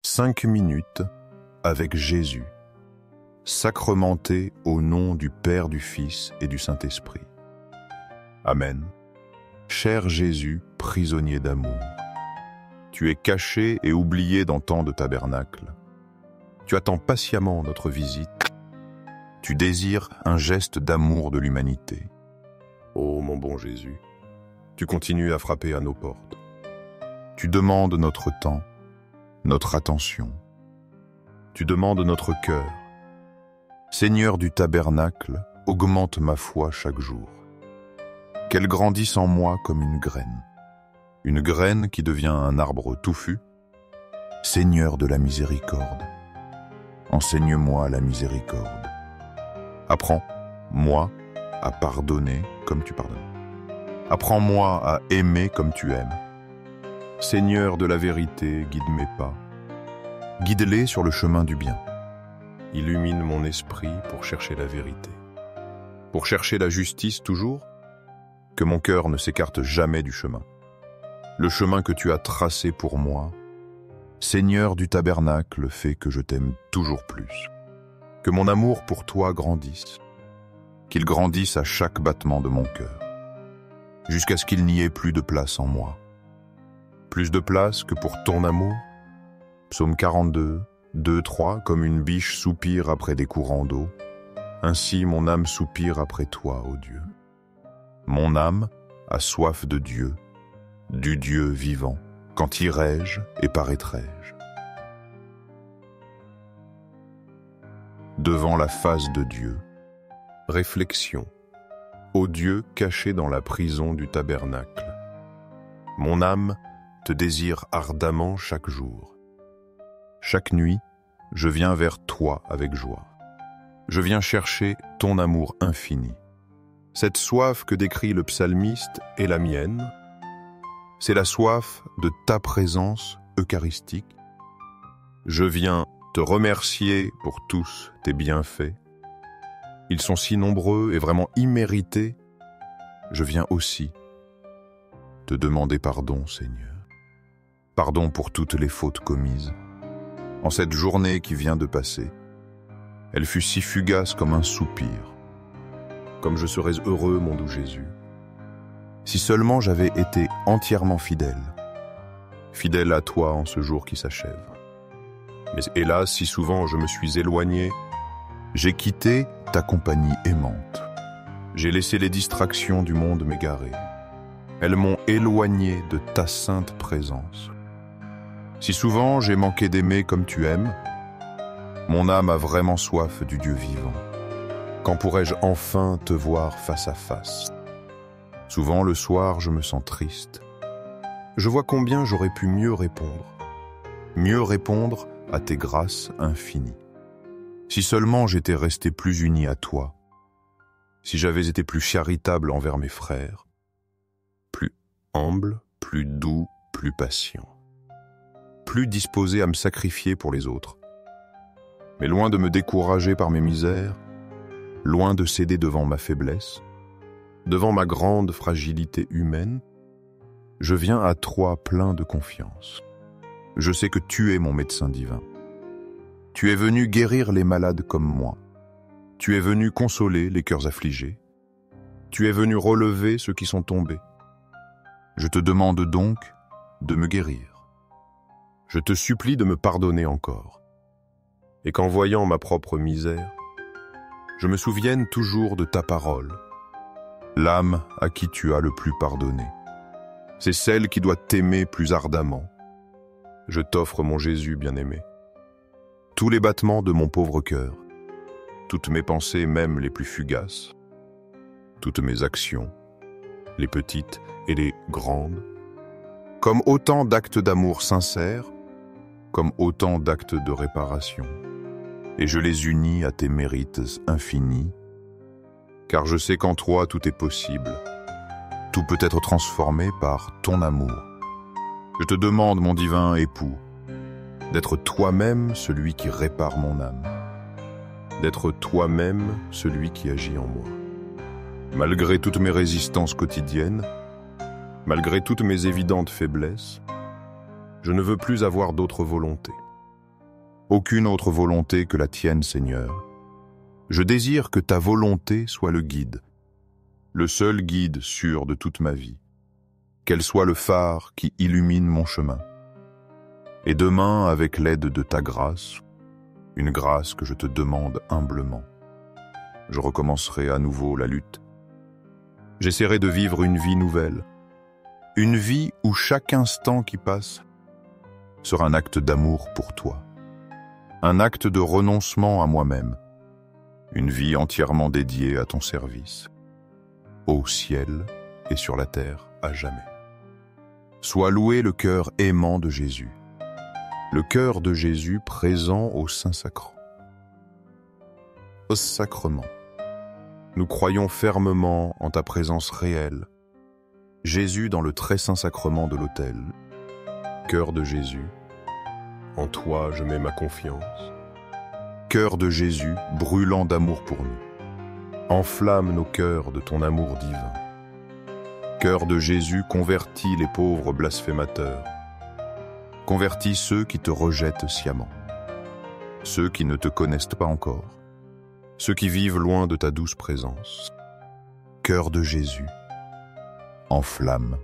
5 minutes avec Jésus, sacramenté au nom du Père, du Fils et du Saint-Esprit. Amen. Cher Jésus, prisonnier d'amour, tu es caché et oublié dans tant de tabernacles. Tu attends patiemment notre visite. Tu désires un geste d'amour de l'humanité. Ô mon bon Jésus, tu continues à frapper à nos portes. Tu demandes notre temps, notre attention. Tu demandes notre cœur. Seigneur du tabernacle, augmente ma foi chaque jour. Qu'elle grandisse en moi comme une graine qui devient un arbre touffu. Seigneur de la miséricorde, enseigne-moi la miséricorde. Apprends-moi à pardonner comme tu pardonnes. Apprends-moi à aimer comme tu aimes. Seigneur de la vérité, guide mes pas. Guide-les sur le chemin du bien. Illumine mon esprit pour chercher la vérité. Pour chercher la justice toujours, que mon cœur ne s'écarte jamais du chemin. Le chemin que tu as tracé pour moi, Seigneur du tabernacle, fait que je t'aime toujours plus. Que mon amour pour toi grandisse, qu'il grandisse à chaque battement de mon cœur, jusqu'à ce qu'il n'y ait plus de place en moi. Plus de place que pour ton amour. Psaume 42, 2, 3, comme une biche soupire après des courants d'eau, ainsi mon âme soupire après toi, ô Dieu. Mon âme a soif de Dieu, du Dieu vivant. Quand irai-je et paraîtrai-je? Devant la face de Dieu. Réflexion. Ô Dieu caché dans la prison du tabernacle, mon âme te désire ardemment chaque jour. Chaque nuit, je viens vers toi avec joie. Je viens chercher ton amour infini. Cette soif que décrit le psalmiste est la mienne. C'est la soif de ta présence eucharistique. Je viens te remercier pour tous tes bienfaits. Ils sont si nombreux et vraiment immérités. Je viens aussi te demander pardon, Seigneur. Pardon pour toutes les fautes commises. En cette journée qui vient de passer, elle fut si fugace comme un soupir. Comme je serais heureux, mon doux Jésus, si seulement j'avais été entièrement fidèle à toi en ce jour qui s'achève. Mais hélas, si souvent je me suis éloigné, j'ai quitté ta compagnie aimante. J'ai laissé les distractions du monde m'égarer. Elles m'ont éloigné de ta sainte présence. Si souvent j'ai manqué d'aimer comme tu aimes, mon âme a vraiment soif du Dieu vivant. Quand pourrai-je enfin te voir face à face? Souvent le soir, je me sens triste. Je vois combien j'aurais pu mieux répondre à tes grâces infinies. Si seulement j'étais resté plus uni à toi, si j'avais été plus charitable envers mes frères, plus humble, plus doux, plus patient, plus disposé à me sacrifier pour les autres. Mais loin de me décourager par mes misères, loin de céder devant ma faiblesse, devant ma grande fragilité humaine, je viens à toi plein de confiance. Je sais que tu es mon médecin divin. Tu es venu guérir les malades comme moi. Tu es venu consoler les cœurs affligés. Tu es venu relever ceux qui sont tombés. Je te demande donc de me guérir. Je te supplie de me pardonner encore. Et qu'en voyant ma propre misère, je me souvienne toujours de ta parole, l'âme à qui tu as le plus pardonné. C'est celle qui doit t'aimer plus ardemment. Je t'offre mon Jésus bien-aimé. Tous les battements de mon pauvre cœur, toutes mes pensées même les plus fugaces, toutes mes actions, les petites et les grandes, comme autant d'actes d'amour sincères, comme autant d'actes de réparation. Et je les unis à tes mérites infinis, car je sais qu'en toi tout est possible. Tout peut être transformé par ton amour. Je te demande, mon divin époux, d'être toi-même celui qui répare mon âme, d'être toi-même celui qui agit en moi. Malgré toutes mes résistances quotidiennes, malgré toutes mes évidentes faiblesses, je ne veux plus avoir d'autre volonté. Aucune autre volonté que la tienne, Seigneur. Je désire que ta volonté soit le guide, le seul guide sûr de toute ma vie, qu'elle soit le phare qui illumine mon chemin. Et demain, avec l'aide de ta grâce, une grâce que je te demande humblement, je recommencerai à nouveau la lutte. J'essaierai de vivre une vie nouvelle, une vie où chaque instant qui passe sera un acte d'amour pour toi, un acte de renoncement à moi-même, une vie entièrement dédiée à ton service, au ciel et sur la terre à jamais. Sois loué le cœur aimant de Jésus, le cœur de Jésus présent au Saint-Sacrement. Au sacrement, nous croyons fermement en ta présence réelle. Jésus dans le très saint sacrement de l'autel. Cœur de Jésus, en toi je mets ma confiance. Cœur de Jésus, brûlant d'amour pour nous. Enflamme nos cœurs de ton amour divin. Cœur de Jésus, convertis les pauvres blasphémateurs. Convertis ceux qui te rejettent sciemment. Ceux qui ne te connaissent pas encore. Ceux qui vivent loin de ta douce présence. Cœur de Jésus, enflamme.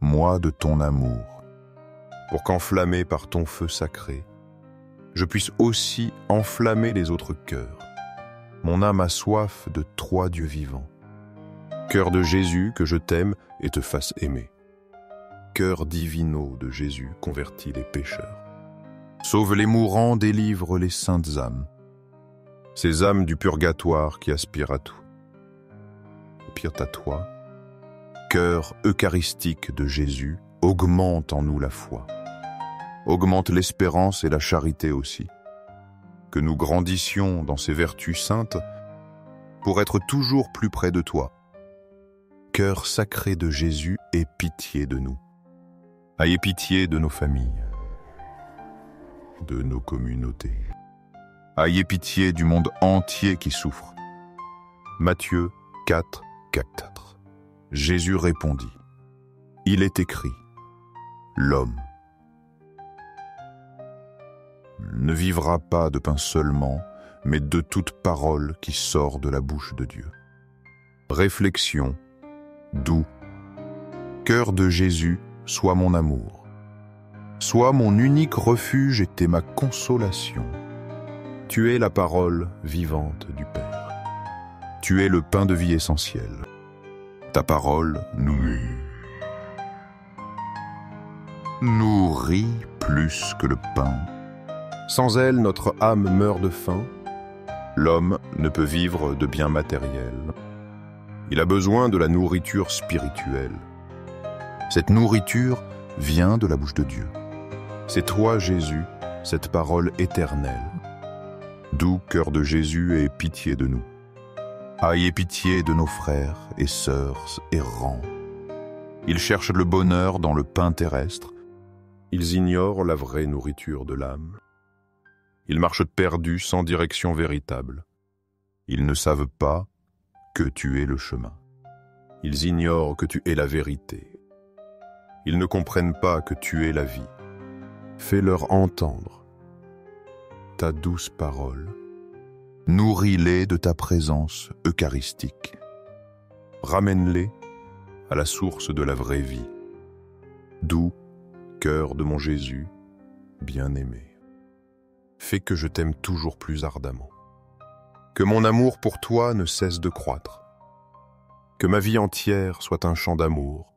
Moi de ton amour, pour qu'enflammé par ton feu sacré, je puisse aussi enflammer les autres cœurs. Mon âme a soif de trois dieux vivants. Cœur de Jésus, que je t'aime et te fasse aimer. Cœur divino de Jésus, convertis les pécheurs. Sauve les mourants, délivre les saintes âmes. Ces âmes du purgatoire qui aspirent à tout. Aspirent à toi. Cœur eucharistique de Jésus, augmente en nous la foi. Augmente l'espérance et la charité aussi. Que nous grandissions dans ces vertus saintes pour être toujours plus près de toi. Cœur sacré de Jésus, aie pitié de nous. Ayez pitié de nos familles, de nos communautés. Ayez pitié du monde entier qui souffre. Matthieu 4, 4. Jésus répondit, « Il est écrit, l'homme ne vivra pas de pain seulement, mais de toute parole qui sort de la bouche de Dieu. » Réflexion, doux. Cœur de Jésus, sois mon amour. Sois mon unique refuge et t'es ma consolation. Tu es la parole vivante du Père. Tu es le pain de vie essentiel. Ta parole nourrit plus que le pain. Sans elle, notre âme meurt de faim. L'homme ne peut vivre de biens matériels. Il a besoin de la nourriture spirituelle. Cette nourriture vient de la bouche de Dieu. C'est toi, Jésus, cette parole éternelle. Doux cœur de Jésus, aie pitié de nous. Ayez pitié de nos frères et sœurs errants. Ils cherchent le bonheur dans le pain terrestre. Ils ignorent la vraie nourriture de l'âme. Ils marchent perdus sans direction véritable. Ils ne savent pas que tu es le chemin. Ils ignorent que tu es la vérité. Ils ne comprennent pas que tu es la vie. Fais-leur entendre ta douce parole. Nourris-les de ta présence eucharistique. Ramène-les à la source de la vraie vie. Doux cœur de mon Jésus, bien-aimé. Fais que je t'aime toujours plus ardemment. Que mon amour pour toi ne cesse de croître. Que ma vie entière soit un chant d'amour,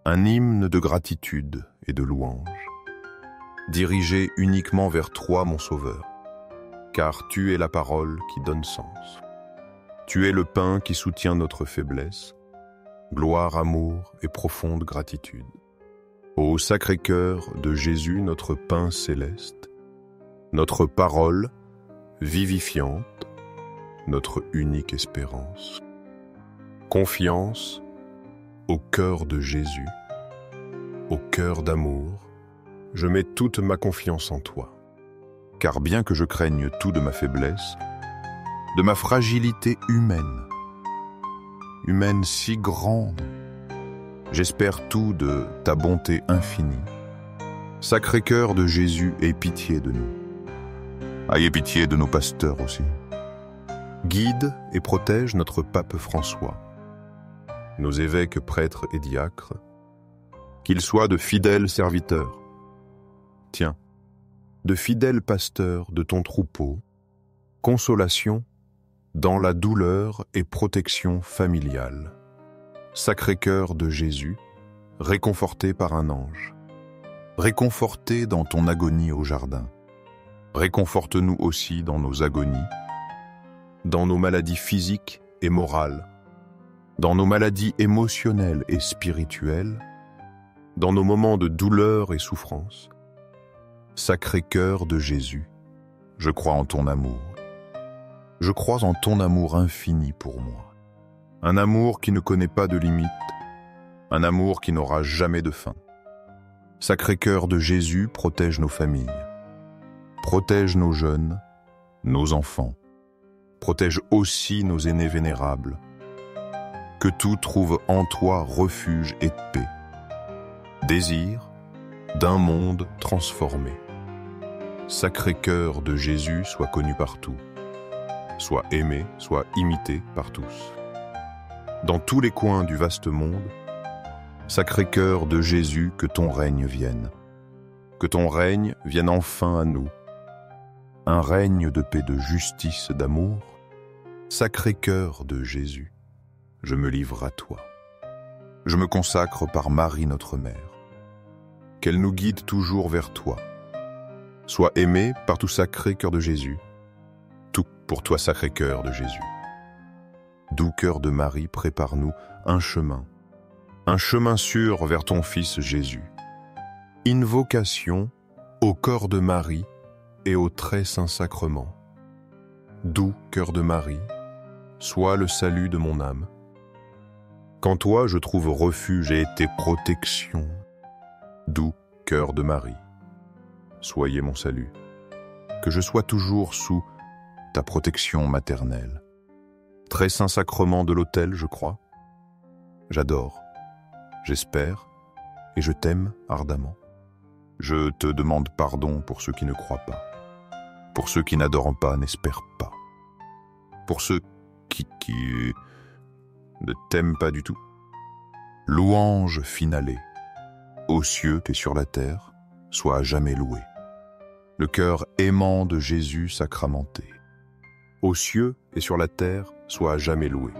un hymne de gratitude et de louange, dirigé uniquement vers toi, mon Sauveur, car tu es la parole qui donne sens. Tu es le pain qui soutient notre faiblesse, gloire, amour et profonde gratitude. Ô Sacré-Cœur de Jésus, notre pain céleste, notre parole vivifiante, notre unique espérance. Confiance au cœur de Jésus, au cœur d'amour, je mets toute ma confiance en toi. Car bien que je craigne tout de ma faiblesse, de ma fragilité humaine si grande, j'espère tout de ta bonté infinie. Sacré-Cœur de Jésus, aie pitié de nous. Ayez pitié de nos pasteurs aussi. Guide et protège notre pape François, nos évêques, prêtres et diacres, qu'ils soient de fidèles serviteurs. Tiens, de fidèles pasteurs de ton troupeau, consolation dans la douleur et protection familiale. Sacré-Cœur de Jésus, réconforté par un ange, réconforté dans ton agonie au jardin, réconforte-nous aussi dans nos agonies, dans nos maladies physiques et morales, dans nos maladies émotionnelles et spirituelles, dans nos moments de douleur et souffrance. Sacré-Cœur de Jésus, je crois en ton amour. Je crois en ton amour infini pour moi. Un amour qui ne connaît pas de limites, un amour qui n'aura jamais de fin. Sacré-Cœur de Jésus, protège nos familles. Protège nos jeunes, nos enfants. Protège aussi nos aînés vénérables. Que tout trouve en toi refuge et paix. Désir d'un monde transformé. Sacré-Cœur de Jésus soit connu partout. Soit aimé, soit imité par tous. Dans tous les coins du vaste monde, Sacré-Cœur de Jésus, que ton règne vienne. Que ton règne vienne enfin à nous. Un règne de paix, de justice, d'amour. Sacré-Cœur de Jésus, je me livre à toi. Je me consacre par Marie notre Mère. Qu'elle nous guide toujours vers toi. Sois aimé par tout Sacré-Cœur de Jésus. Tout pour toi, Sacré-Cœur de Jésus. Doux cœur de Marie, prépare-nous un chemin sûr vers ton Fils Jésus. Invocation au corps de Marie et au très saint sacrement. Doux cœur de Marie, sois le salut de mon âme. Qu'en toi je trouve refuge et tes protections. Doux cœur de Marie, soyez mon salut. Que je sois toujours sous ta protection maternelle. Très saint sacrement de l'autel, je crois. J'adore, j'espère et je t'aime ardemment. Je te demande pardon pour ceux qui ne croient pas, pour ceux qui n'adorent pas, n'espèrent pas, pour ceux qui ne t'aiment pas du tout. Louange finalée, aux cieux et sur la terre, sois à jamais loué. Le cœur aimant de Jésus sacramenté, aux cieux et sur la terre, sois à jamais loué.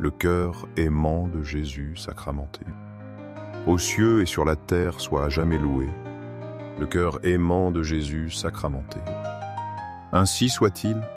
Le cœur aimant de Jésus sacramenté, aux cieux et sur la terre, sois à jamais loué. Le cœur aimant de Jésus sacramenté. Ainsi soit-il.